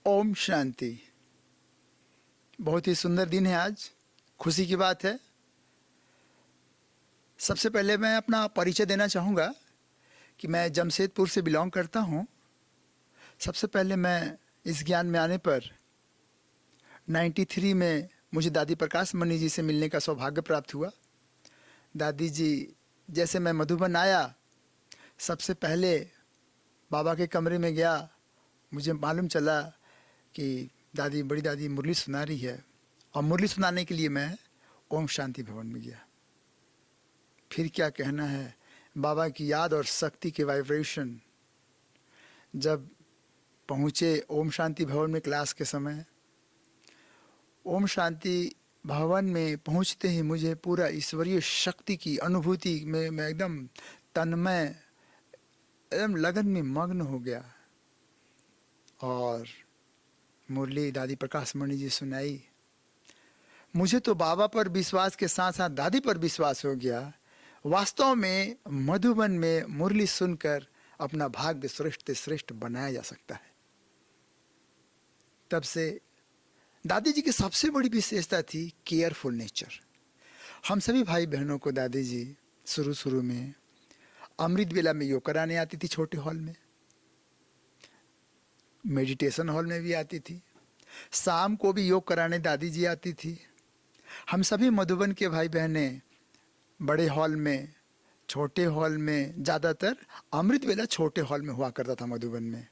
ओम शांति। बहुत ही सुंदर दिन है आज, खुशी की बात है। सबसे पहले मैं अपना परिचय देना चाहूँगा कि मैं जमशेदपुर से बिलोंग करता हूँ। सबसे पहले मैं इस ज्ञान में आने पर 93 में मुझे दादी प्रकाश मणि जी से मिलने का सौभाग्य प्राप्त हुआ। दादी जी जैसे मैं मधुबन आया, सबसे पहले बाबा के कमरे में गया, मुझे मालूम चला कि दादी, बड़ी दादी मुरली सुना रही है, और मुरली सुनाने के लिए मैं ओम शांति भवन में गया। फिर क्या कहना है, बाबा की याद और शक्ति के वाइब्रेशन जब पहुँचे ओम शांति भवन में क्लास के समय। ओम शांति भवन में पहुँचते ही मुझे पूरा ईश्वरीय शक्ति की अनुभूति में मैं एकदम तन्मय, एकदम लगन में मग्न हो गया। और मुरली दादी प्रकाश मणि जी सुनाई। मुझे तो बाबा पर विश्वास के साथ साथ दादी पर विश्वास हो गया। वास्तव में मधुबन में मुरली सुनकर अपना भाग्य श्रेष्ठ श्रेष्ठ बनाया जा सकता है। तब से दादी जी की सबसे बड़ी विशेषता थी केयरफुल नेचर। हम सभी भाई बहनों को दादी जी शुरू में अमृत वेला में योग कराने आती थी, छोटे हॉल में, मेडिटेशन हॉल में भी आती थी, शाम को भी योग कराने दादी जी आती थी। हम सभी मधुबन के भाई बहनें बड़े हॉल में, छोटे हॉल में, ज़्यादातर अमृत वेला छोटे हॉल में हुआ करता था मधुबन में,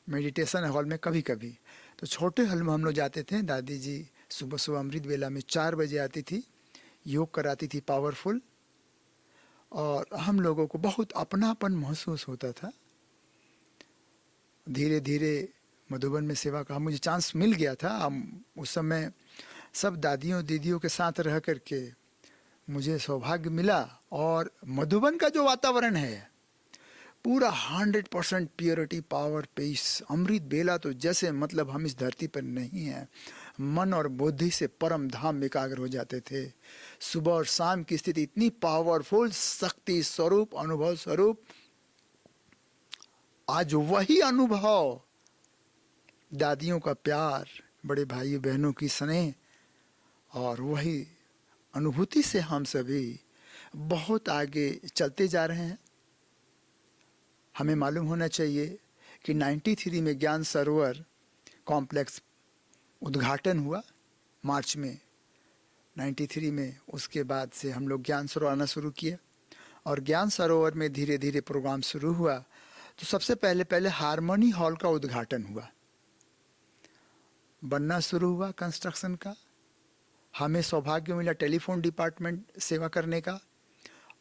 मेडिटेशन हॉल में कभी कभी। तो छोटे हॉल में हम लोग जाते थे। दादी जी सुबह सुबह अमृत वेला में 4 बजे आती थी, योग कराती थी पावरफुल, और हम लोगों को बहुत अपनापन महसूस होता था। धीरे धीरे मधुबन में सेवा का मुझे चांस मिल गया था। उस समय सब दादियों दीदियों के साथ रह करके मुझे सौभाग्य मिला। और मधुबन का जो वातावरण है पूरा 100% प्योरिटी, पावर, पीस, अमृत बेला, तो जैसे मतलब हम इस धरती पर नहीं हैं। मन और बुद्धि से परम धाम एकाग्र हो जाते थे। सुबह और शाम की स्थिति इतनी पावरफुल, शक्ति स्वरूप, अनुभव स्वरूप। आज वही अनुभव, दादियों का प्यार, बड़े भाइयों बहनों की स्नेह, और वही अनुभूति से हम सभी बहुत आगे चलते जा रहे हैं। हमें मालूम होना चाहिए कि 93 में ज्ञान सरोवर कॉम्प्लेक्स उद्घाटन हुआ मार्च में 93 में। उसके बाद से हम लोग ज्ञान सरोवर आना शुरू किया, और ज्ञान सरोवर में धीरे धीरे प्रोग्राम शुरू हुआ। तो सबसे पहले हारमोनी हॉल का उद्घाटन हुआ, बनना शुरू हुआ कंस्ट्रक्शन का। हमें सौभाग्य मिला टेलीफोन डिपार्टमेंट सेवा करने का,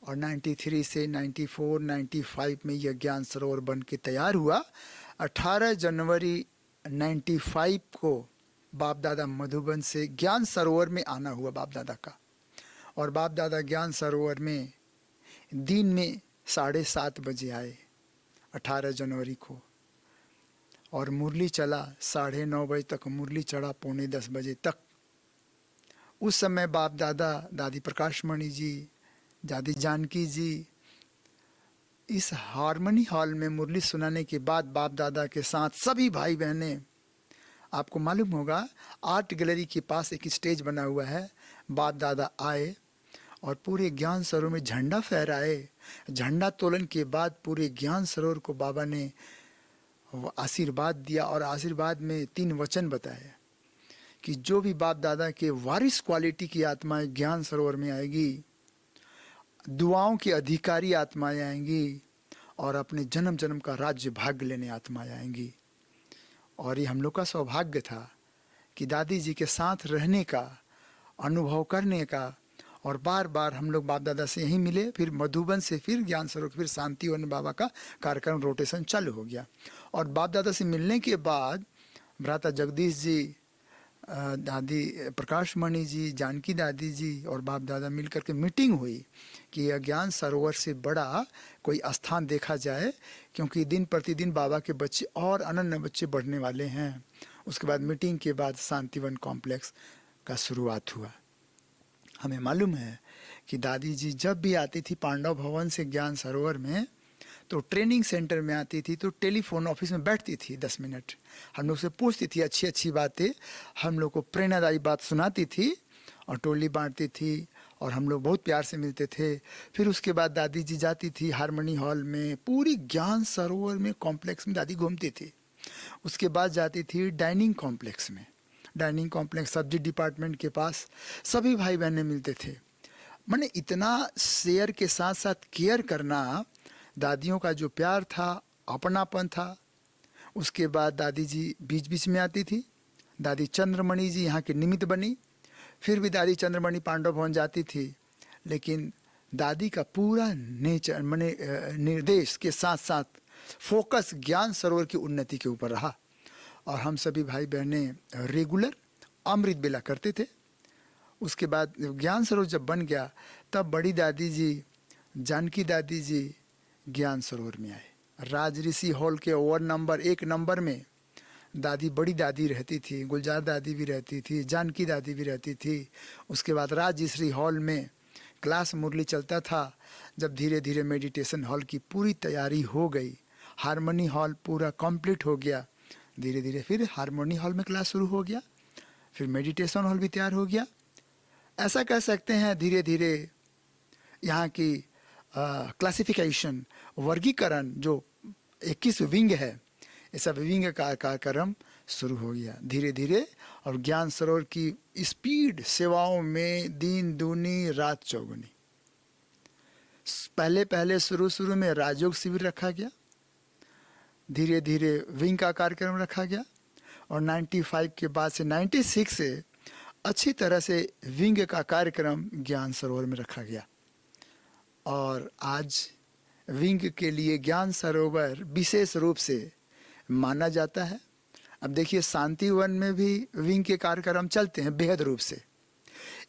और 93 से 94, 95 में यह ज्ञान सरोवर बन के तैयार हुआ। 18 जनवरी 95 को बाप दादा मधुबन से ज्ञान सरोवर में आना हुआ बाप दादा का। और बाप दादा ज्ञान सरोवर में दिन में 7:30 बजे आए 18 जनवरी को, और मुरली चला 9:30 बजे तक, मुरली चढ़ा 9:45 बजे तक। उस समय बाप दादा, दादी प्रकाश मणि जी, दादी जानकी जी इस हारमोनी हॉल में मुरली सुनाने के बाद बाप दादा के साथ सभी भाई बहनें, आपको मालूम होगा आर्ट गैलरी के पास एक स्टेज बना हुआ है, बाप दादा आए और पूरे ज्ञान सरोवर में झंडा फहराए। झंडा तोलन के बाद पूरे ज्ञान सरोवर को बाबा ने आशीर्वाद दिया, और आशीर्वाद में 3 वचन बताए कि जो भी बाप दादा के वारिस क्वालिटी की आत्माएं ज्ञान सरोवर में आएगी, दुआओं की अधिकारी आत्माएं आएंगी, और अपने जन्म जन्म का राज्य भाग्य लेने आत्माएं आएंगी। और ये हम लोग का सौभाग्य था कि दादी जी के साथ रहने का, अनुभव करने का। और बार बार हम लोग बाप दादा से यहीं मिले, फिर मधुबन से फिर ज्ञान सरोवर, फिर शांतिवन बाबा का कार्यक्रम रोटेशन चालू हो गया। और बाप दादा से मिलने के बाद भ्राता जगदीश जी, दादी प्रकाश मणि जी, जानकी दादी जी और बाप दादा मिल करके मीटिंग हुई कि ज्ञान सरोवर से बड़ा कोई स्थान देखा जाए, क्योंकि दिन प्रतिदिन बाबा के बच्चे और अनन्य बच्चे बढ़ने वाले हैं। उसके बाद मीटिंग के बाद शांतिवन कॉम्प्लेक्स का शुरुआत हुआ। हमें मालूम है कि दादी जी जब भी आती थी पांडव भवन से ज्ञान सरोवर में, तो ट्रेनिंग सेंटर में आती थी तो टेलीफोन ऑफिस में बैठती थी 10 मिनट, हम लोग से पूछती थी अच्छी अच्छी बातें, हम लोग को प्रेरणादायी बात सुनाती थी और टोली बांटती थी और हम लोग बहुत प्यार से मिलते थे। फिर उसके बाद दादी जी जाती थी हारमोनी हॉल में, पूरी ज्ञान सरोवर में कॉम्प्लेक्स में दादी घूमती थी। उसके बाद जाती थी डाइनिंग कॉम्प्लेक्स में, डाइनिंग कॉम्प्लेक्स सब्जी डिपार्टमेंट के पास सभी भाई बहनें मिलते थे। मैंने इतना शेयर के साथ साथ केयर करना, दादियों का जो प्यार था, अपनापन था। उसके बाद दादी जी बीच बीच में आती थी, दादी चंद्रमणि जी यहाँ की निमित्त बनी, फिर भी दादी चंद्रमणि पांडव भवन जाती थी, लेकिन दादी का पूरा नेचर मैंने निर्देश के साथ साथ फोकस ज्ञान सरोवर की उन्नति के ऊपर रहा। और हम सभी भाई बहनें रेगुलर अमृत बेला करते थे। उसके बाद ज्ञान सरोवर जब बन गया तब बड़ी दादी जी, जानकी दादी जी ज्ञान सरोवर में आए। राजऋषि हॉल के वार्ड नंबर 1 नंबर में दादी, बड़ी दादी रहती थी, गुलजार दादी भी रहती थी, जानकी दादी भी रहती थी। उसके बाद राजश्री हॉल में क्लास मुरली चलता था। जब धीरे धीरे मेडिटेशन हॉल की पूरी तैयारी हो गई, हारमोनी हॉल पूरा कंप्लीट हो गया, धीरे धीरे फिर हारमोनी हॉल में क्लास शुरू हो गया, फिर मेडिटेशन हॉल भी तैयार हो गया। ऐसा कह सकते हैं धीरे धीरे यहाँ की क्लासिफिकेशन, वर्गीकरण जो 21 विंग है, ये सब विंग का कार्यक्रम शुरू हो गया धीरे धीरे। और ज्ञान सरोवर की स्पीड सेवाओं में दिन दूनी रात चौगुनी। पहले शुरू में राजयोग शिविर रखा गया, धीरे धीरे विंग का कार्यक्रम रखा गया, और 95 के बाद से 96 से अच्छी तरह से विंग का कार्यक्रम ज्ञान सरोवर में रखा गया। और आज विंग के लिए ज्ञान सरोवर विशेष रूप से माना जाता है। अब देखिए शांतिवन में भी विंग के कार्यक्रम चलते हैं बेहद रूप से।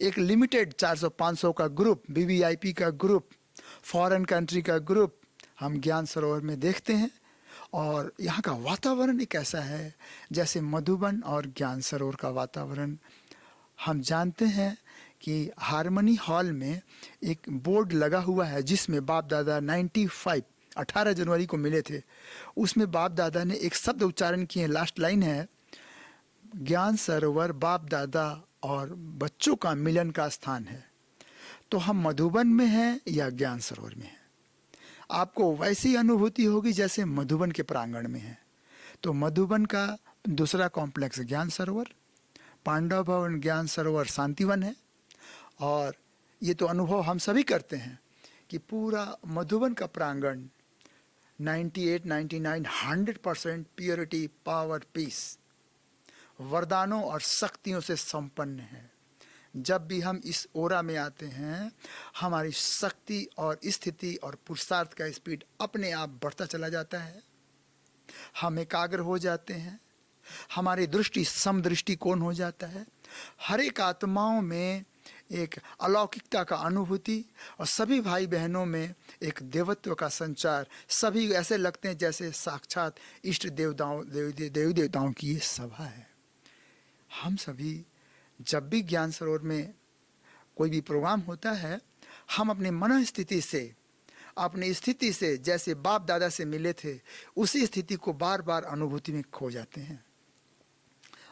एक लिमिटेड 400-500 का ग्रुप, वीवीआईपी का ग्रुप, फॉरेन कंट्री का ग्रुप हम ज्ञान सरोवर में देखते हैं। और यहाँ का वातावरण एक ऐसा है जैसे मधुबन और ज्ञान सरोवर का वातावरण। हम जानते हैं कि हारमोनी हॉल में एक बोर्ड लगा हुआ है जिसमें बाप दादा 18 जनवरी को मिले थे। उसमें बाप दादा ने एक शब्द उच्चारण किए, लास्ट लाइन है, ज्ञान सरोवर बाप दादा और बच्चों का मिलन का स्थान है। तो हम मधुबन में हैं या ज्ञान सरोवर में हैं, आपको वैसी अनुभूति होगी जैसे मधुबन के प्रांगण में है। तो मधुबन का दूसरा कॉम्प्लेक्स ज्ञान सरोवर, पांडव भवन ज्ञान सरोवर शांतिवन है। और ये तो अनुभव हम सभी करते हैं कि पूरा मधुबन का प्रांगण 98, 99, 100% प्योरिटी, पावर, पीस, वरदानों और शक्तियों से संपन्न है। जब भी हम इस ओरा में आते हैं, हमारी शक्ति और स्थिति और पुरुषार्थ का स्पीड अपने आप बढ़ता चला जाता है। हम एकाग्र हो जाते हैं, हमारी दृष्टि समदृष्टिकोण हो जाता है। हर एक आत्माओं में एक अलौकिकता का अनुभूति और सभी भाई बहनों में एक देवत्व का संचार। सभी ऐसे लगते हैं जैसे साक्षात इष्ट देवी देवताओं की ये सभा है। हम सभी जब भी ज्ञान सरोवर में कोई भी प्रोग्राम होता है, हम अपने मन स्थिति से, अपनी स्थिति से जैसे बाप दादा से मिले थे, उसी स्थिति को बार बार अनुभूति में खो जाते हैं।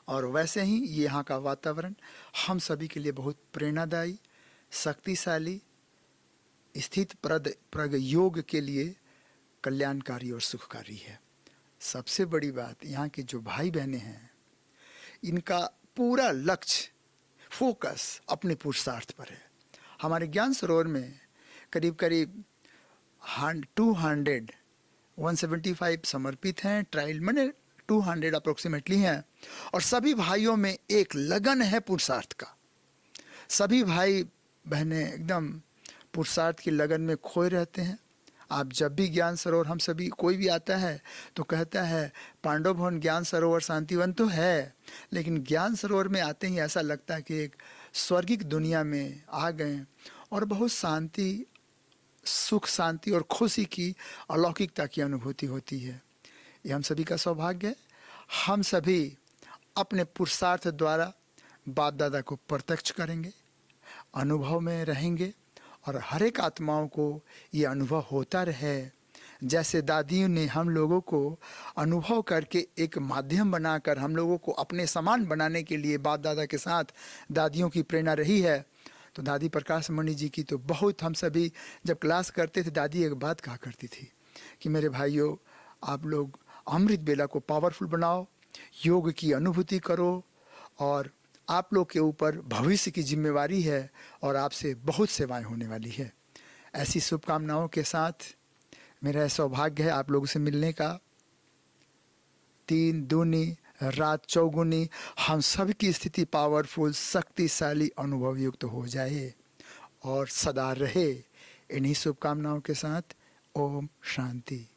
और वैसे ही यहाँ का वातावरण हम सभी के लिए बहुत प्रेरणादायी, शक्तिशाली, स्थित प्रग योग के लिए कल्याणकारी और सुखकारी है। सबसे बड़ी बात, यहाँ के जो भाई बहनें हैं, इनका पूरा लक्ष्य, फोकस अपने पुरुषार्थ पर है। हमारे ज्ञान सरोवर में करीब 175 समर्पित हैं, ट्रायल मैंने 200 अप्रोक्सीमेटली हैं। और सभी भाइयों में एक लगन है पुरुषार्थ का। सभी भाई बहनें एकदम पुरुषार्थ की लगन में खोए रहते हैं। आप जब भी ज्ञान सरोवर, हम सभी कोई भी आता है तो कहता है पांडव भवन ज्ञान सरोवर शांतिवन तो है, लेकिन ज्ञान सरोवर में आते ही ऐसा लगता है कि एक स्वर्गिक दुनिया में आ गए और बहुत शांति, सुख, शांति और खुशी की अलौकिकता की अनुभूति होती है। ये हम सभी का सौभाग्य है। हम सभी अपने पुरुषार्थ द्वारा बाप दादा को प्रत्यक्ष करेंगे, अनुभव में रहेंगे और हर एक आत्माओं को ये अनुभव होता रहे जैसे दादियों ने हम लोगों को अनुभव करके एक माध्यम बनाकर हम लोगों को अपने समान बनाने के लिए बाप दादा के साथ दादियों की प्रेरणा रही है। तो दादी प्रकाश मणि जी की तो बहुत, हम सभी जब क्लास करते थे दादी एक बात कहा करती थी कि मेरे भाइयों, आप लोग अमृत बेला को पावरफुल बनाओ, योग की अनुभूति करो, और आप लोग के ऊपर भविष्य की जिम्मेवारी है और आपसे बहुत सेवाएं होने वाली है। ऐसी शुभकामनाओं के साथ मेरा सौभाग्य है आप लोगों से मिलने का। 3 दूनी रात चौगुनी हम सब की स्थिति पावरफुल, शक्तिशाली, अनुभव युक्त हो जाए और सदा रहे। इन्हीं शुभकामनाओं के साथ ओम शांति।